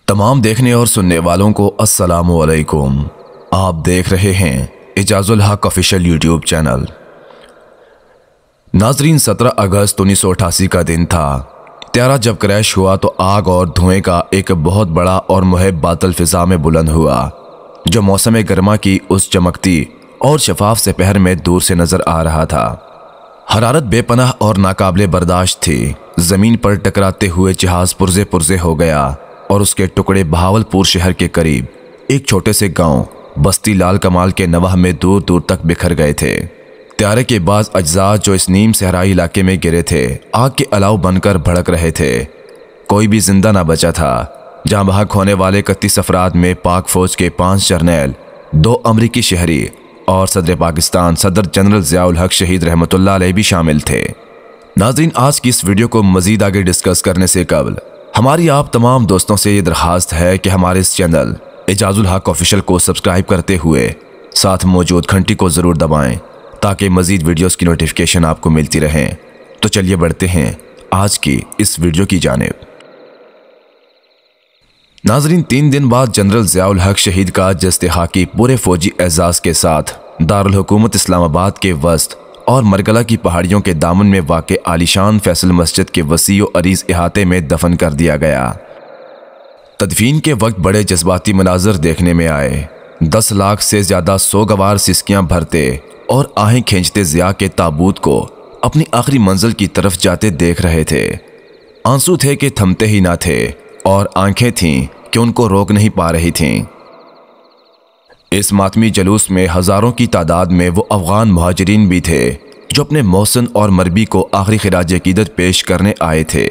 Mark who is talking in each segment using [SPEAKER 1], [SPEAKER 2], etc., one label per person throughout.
[SPEAKER 1] तमाम देखने और सुनने वालों को अस्सलाम वालेकुम। आप देख रहे हैं एजाजुल हक ऑफिशियल यूट्यूब चैनल। नाजरीन, 17 अगस्त 1988 का दिन था। त्यारा जब क्रैश हुआ तो आग और धुएं का एक बहुत बड़ा और मुहिब बादल फिजा में बुलंद हुआ, जो मौसम गर्मा की उस चमकती और शफाफ से पहर में दूर से नजर आ रहा था। हरारत बेपनाह और नाकाबिले बर्दाश्त थी। जमीन पर टकराते हुए जहाज पुर्जे पुर्जे हो गया और उसके टुकड़े बहावलपुर शहर के करीब एक छोटे से गांव बस्ती लाल कमाल के नवाह में दूर दूर तक बिखर गए थे। त्यारे के बाज़ अज्जा जो इस नीम सहराई इलाके में गिरे थे, आग के अलाव बनकर भड़क रहे थे। कोई भी जिंदा ना बचा था। जहां बहक होने वाले 31 अफराद में पाक फौज के 5 जर्नैल, 2 अमरीकी शहरी और सदर पाकिस्तान सदर जनरल ज़ियाउल हक शहीद रहमतुल्लाह अलैह भी शामिल थे। नाज़रीन, आज की इस वीडियो को मज़ीद आगे डिस्कस करने से कबल हमारी आप तमाम दोस्तों से ये दरख्वास्त है कि हमारे इस चैनल एजाजुल हक ऑफिशियल को सब्सक्राइब करते हुए साथ मौजूद घंटी को ज़रूर दबाएं ताकि मज़ीद वीडियोस की नोटिफिकेशन आपको मिलती रहें। तो चलिए बढ़ते हैं आज की इस वीडियो की जानिब। नाजरीन, 3 दिन बाद जनरल ज़ियाउल हक शहीद का जस्ते-ए-खाकी पूरे फौजी एजाज़ के साथ दारुल हुकूमत इस्लामाबाद के वस्त और मरगला की पहाड़ियों के दामन में वाक़े आलीशान फैसल मस्जिद के वसी और अरीज़ इहाते में दफन कर दिया गया। तदफीन के वक्त बड़े जज्बाती मनाजर देखने में आए। 10 लाख से ज़्यादा सोगवार सिसकियाँ भरते और आहें खींचते ज़िया के ताबूत को अपनी आखिरी मंजिल की तरफ जाते देख रहे थे। आंसू थे कि थमते ही ना थे और आंखें थीं कि उनको रोक नहीं पा रही थीं। इस मातमी जलूस में हज़ारों की तादाद में वो अफ़गान मुहाजिरीन भी थे जो अपने मोहसिन और मरबी को आखिरी खिराज अक़ीदत पेश करने आए थे।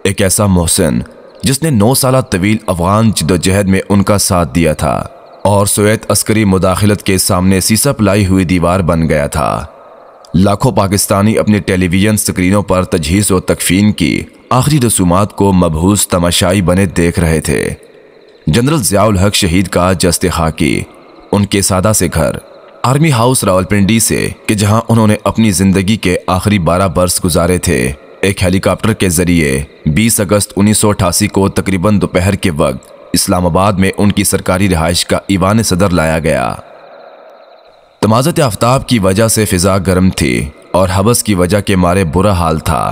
[SPEAKER 1] एक ऐसा मोहसिन जिसने 9 साल तवील अफ़गान जिद्दोजहद में उनका साथ दिया था और सोवियत अस्करी मुदाखलत के सामने सीसा पिलाई हुई दीवार बन गया था। लाखों पाकिस्तानी अपनी टेलीविज़न स्क्रीनों पर तजहीज़ व तकफीन की आखिरी रसूमात को मबहूस तमाशाई बने देख रहे थे। जनरल ज़ियाउल हक शहीद का जस्ते-ए-खाकी उनके सादा से घर आर्मी हाउस रावलपिंडी से कि जहां उन्होंने अपनी ज़िंदगी के आखिरी 12 बरस गुजारे थे, एक हेलीकॉप्टर के ज़रिए 20 अगस्त 1988 को तकरीबन दोपहर के वक्त इस्लामाबाद में उनकी सरकारी रिहाइश का ईवान सदर लाया गया। तमाज़त आफ्ताब की वजह से फ़िज़ा गर्म थी और हबस की वजह के मारे बुरा हाल था।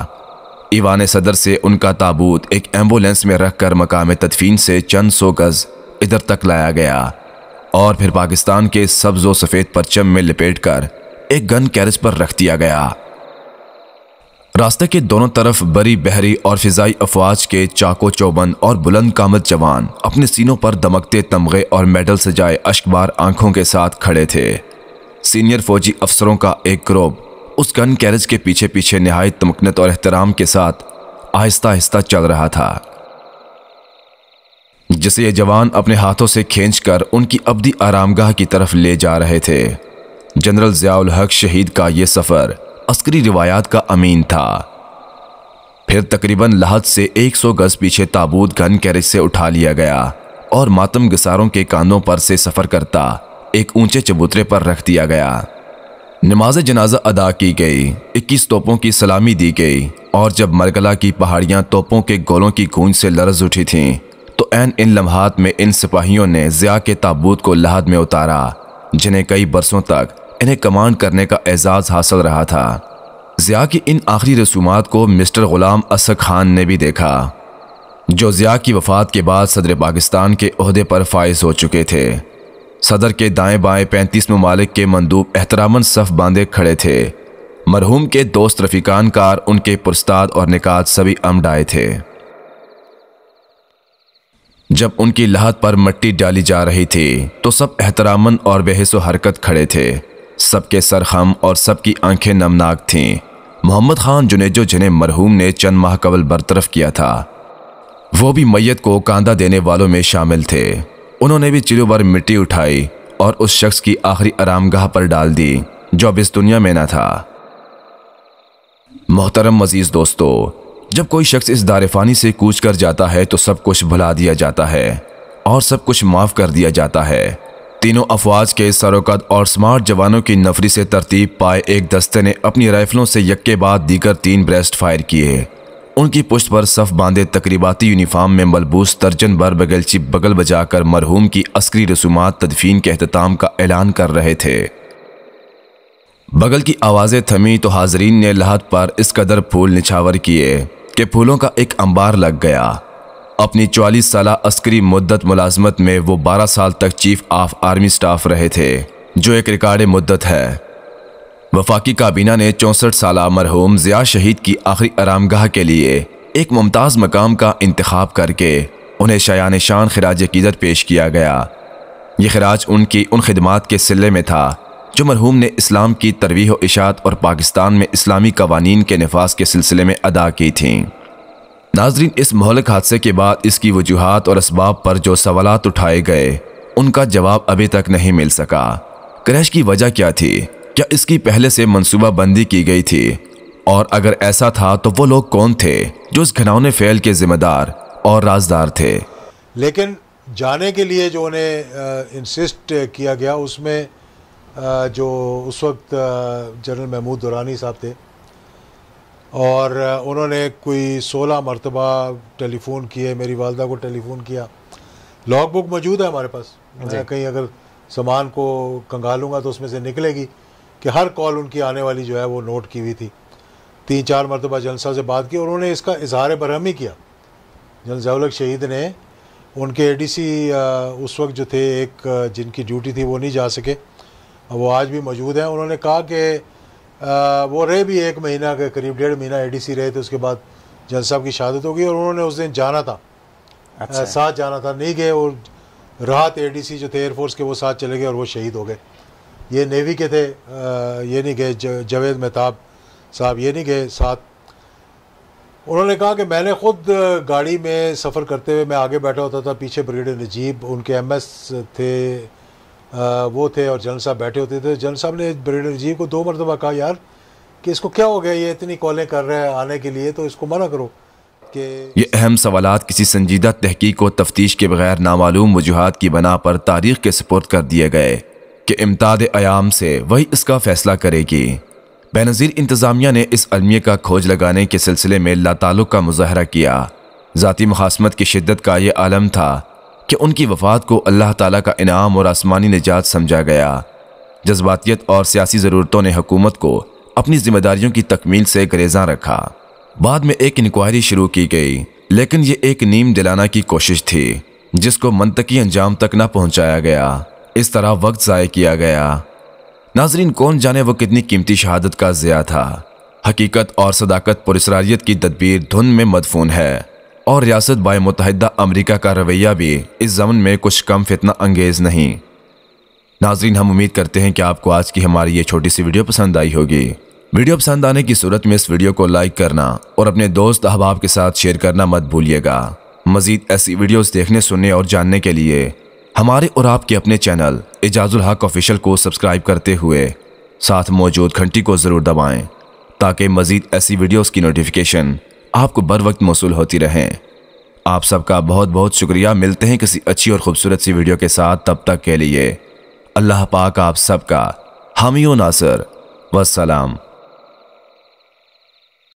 [SPEAKER 1] ईवान सदर से उनका ताबूत एक एम्बुलेंस में रखकर मकाम तदफीन से चंद 100 गज इधर तक लाया गया और फिर पाकिस्तान के सब्ज़ व सफ़ेद परचम में लपेटकर एक गन कैरेज पर रख दिया गया। रास्ते के दोनों तरफ बरी बहरी और फ़िज़ाई अफवाज के चाको चौबंद और बुलंद कामत जवान अपने सीनों पर दमकते तमगे और मेडल सजाए अश्कबार आंखों के साथ खड़े थे। सीनियर फौजी अफसरों का एक ग्रुप उस गन कैरेज के पीछे पीछे निहायत तमकनत और एहतराम के साथ आहिस्ता आहिस्ता चल रहा था, जिसे ये जवान अपने हाथों से खींचकर उनकी अब्दी आरामगाह की तरफ ले जा रहे थे। जनरल ज़ियाउल हक शहीद का ये सफ़र अस्करी रिवायात का अमीन था। फिर तकरीबन लहद से 100 गज पीछे ताबूत गन कैरेज से उठा लिया गया और मातम गसारों के कांधों पर से सफ़र करता एक ऊंचे चबूतरे पर रख दिया गया। नमाज जनाजा अदा की गई, 21 तोपों की सलामी दी गई और जब मरगला की पहाड़ियाँ तोपों के गोलों की गूंज से लरज़ उठी थीं तो ऐन इन लम्हात में इन सिपाहियों ने ज़िया के ताबूत को लहद में उतारा, जिन्हें कई बरसों तक इन्हें कमांड करने का एजाज़ हासिल रहा था। ज़िया की इन आखिरी रसूमात को मिस्टर ग़ुलाम असद खान ने भी देखा, जो ज़िया की वफ़ात के बाद सदर पाकिस्तान के ओहदे पर फाइज हो चुके थे। सदर के दाएं बाएं 35 ममालिक के मंदूब एहतरामन सफ़ बांधे खड़े थे। मरहूम के दोस्त रफ़ीकान कार, उनके पुरस्ताद और निकात सभी अमडाए थे। जब उनकी लहद पर मट्टी डाली जा रही थी तो सब एहतरामन और बेहिस हरकत खड़े थे। सबके सर खम और सबकी आंखें नमनाक थीं। मोहम्मद खान जुनेजो, जिन्हें मरहूम ने चंद माह कबल बरतरफ किया था, वो भी मैयत को कांधा देने वालों में शामिल थे। उन्होंने भी चिलो भर मिट्टी उठाई और उस शख्स की आखिरी आरामगाह पर डाल दी जो अब इस दुनिया में न था। मोहतरम अजीज दोस्तों, जब कोई शख्स इस दारिफानी से कूच कर जाता है तो सब कुछ भुला दिया जाता है और सब कुछ माफ़ कर दिया जाता है। तीनों अफवाज के सरोकत और स्मार्ट जवानों की नफरी से तरतीब पाए एक दस्ते ने अपनी राइफलों से यक्के बाद दीगर 3 ब्रेस्ट फायर किए ان کی پشت پر صف باندھے تقریباتی یونیفارم میں ملبوس درجن بھر بغلچی بغل بجا کر مرحوم کی عسکری رسومات تدفین کے اختتام کا اعلان کر رہے تھے۔ بغل کی آوازیں تھمی تو حاضرین نے لحد پر اس قدر پھول نچھاور کیے کہ پھولوں کا ایک انبار لگ گیا۔ اپنی 44 سالہ عسکری مدت ملازمت میں وہ 12 سال تک چیف آف آرمی سٹاف رہے تھے، جو ایک ریکارڈ مدت ہے۔ وفاقی کابینہ نے 64 سالہ مرحوم ضیاء شہید کی آخری آرامگاہ کے لیے ایک ممتاز مقام کا انتخاب کر کے انہیں شایان شان خراج عقیدت پیش کیا گیا۔ یہ خراج ان کی ان خدمات کے صلے میں تھا جو مرحوم نے اسلام کی ترویج و اشاعت اور پاکستان میں اسلامی قوانین کے نفاذ کے سلسلے میں ادا کی تھیں۔ ناظرین، اس مہلک حادثے کے بعد اس کی وجوہات اور اسباب پر جو سوالات اٹھائے گئے ان کا جواب ابھی تک نہیں مل سکا۔ کریش کی وجہ کیا تھی؟ کیا اس کی پہلے سے منصوبہ بندی کی گئی تھی؟ اور اگر ایسا تھا تو وہ لوگ کون تھے جو اس گھناؤنے فعل کے ذمہ دار اور رازدار تھے؟
[SPEAKER 2] لیکن جانے کے لیے جو انہیں انسسٹ کیا گیا اس میں جو اس وقت جنرل محمود دورانی صاحب تھے، اور انہوں نے کوئی 16 مرتبہ ٹیلی فون کیے، میری والدہ کو ٹیلی فون کیا۔ لاگ بک موجود ہے ہمارے پاس، میں کہیں اگر سامان کو کنگالوں گا تو اس میں سے نکلے گی کہ ہر کال ان کی آنے والی جو ہے وہ نوٹ کی ہوئی تھی۔ 3-4 مرتبہ جنرل صاحب سے بات کی اور انہوں نے اس کا اظہار برہمی کیا۔ جنرل ضیاء الحق شہید نے ان کے اے ڈی سی اس وقت جو تھے، ایک جن کی ڈیوٹی تھی وہ نہیں جا سکے، وہ آج بھی موجود ہیں۔ انہوں نے کہا کہ وہ رہے بھی 1 مہینہ کے قریب، 1.5 مہینہ اے ڈی سی رہے تھے، اس کے بعد جنرل صاحب کی شہادت ہو گئی اور انہوں نے اس دن جانا تھا، ساتھ جانا تھا، نہیں گئے، اور راحت اے ڈی سی جو تھے ایئر فورس کے وہ ساتھ چلے گئے اور وہ شہید ہو گئے۔ یہ نیوی کے تھے، یہ نہیں گئے، جاوید مہتاب صاحب یہ نہیں گئے ساتھ۔ انہوں نے کہا کہ میں نے خود گاڑی میں سفر کرتے ہوئے میں آگے بیٹھا ہوتا تھا، پیچھے بریگیڈیئر نجیب ان کے ایم ایس تھے، وہ تھے، اور جنرل صاحب بیٹھے ہوتے تھے۔ جنرل صاحب نے بریگیڈیئر نجیب کو 2 مرتبہ کہا، یار کہ اس کو کیا ہو گیا، یہ اتنی کالیں کر رہے ہیں آنے کے لیے، تو اس کو منع کرو کہ
[SPEAKER 1] یہ اہم سوالات کسی سنجیدہ تحقیق و تفتیش کے بغیر نامعلوم وجوہات کی بنا پر تاریخ کے سپرد کر دیے گئے کہ امتداد ایام سے وہی اس کا فیصلہ کرے گی۔ بے نظیر انتظامیہ نے اس المیہ کا کھوج لگانے کے سلسلے میں لا تعلق کا مظاہرہ کیا۔ ذاتی مخاصمت کی شدت کا یہ عالم تھا کہ ان کی وفات کو اللہ تعالیٰ کا انعام اور آسمانی نجات سمجھا گیا۔ جذباتیت اور سیاسی ضرورتوں نے حکومت کو اپنی ذمہ داریوں کی تکمیل سے گریزاں رکھا۔ بعد میں ایک انکوائری شروع کی گئی، لیکن یہ ایک نیم دلانہ کی کوشش تھی جس کو منطقی انجام تک نہ پہنچایا گیا۔ اس طرح وقت ضائع کیا گیا۔ ناظرین، کون جانے وہ کتنی قیمتی شہادت کا ضیاع تھا۔ حقیقت اور صداقت پر اسراریت کی تدبیر دھن میں مدفون ہے، اور ریاست بائے متحدہ امریکہ کا رویہ بھی اس ضمن میں کچھ کم فتنہ انگیز نہیں۔ ناظرین، ہم امید کرتے ہیں کہ آپ کو آج کی ہماری یہ چھوٹی سی ویڈیو پسند آئی ہوگی۔ ویڈیو پسند آنے کی صورت میں اس ویڈیو کو لائک کرنا اور اپنے دوست احباب کے ساتھ شیئر کرنا مت بھولیے گا۔ مزید ایسی ویڈیوز دیکھنے، سننے اور جاننے کے لیے ہمارے اور آپ کے اپنے چینل اعجاز الحق آفیشیل کو سبسکرائب کرتے ہوئے ساتھ موجود گھنٹی کو ضرور دبائیں تاکہ مزید ایسی ویڈیوز کی نوٹیفیکیشن آپ کو بر وقت موصول ہوتی رہیں۔ آپ سب کا بہت بہت شکریہ۔ ملتے ہیں کسی اچھی اور خوبصورت سی ویڈیو کے ساتھ، تب تک کے لیے اللہ پاک آپ سب کا حامی و ناصر۔ والسلام۔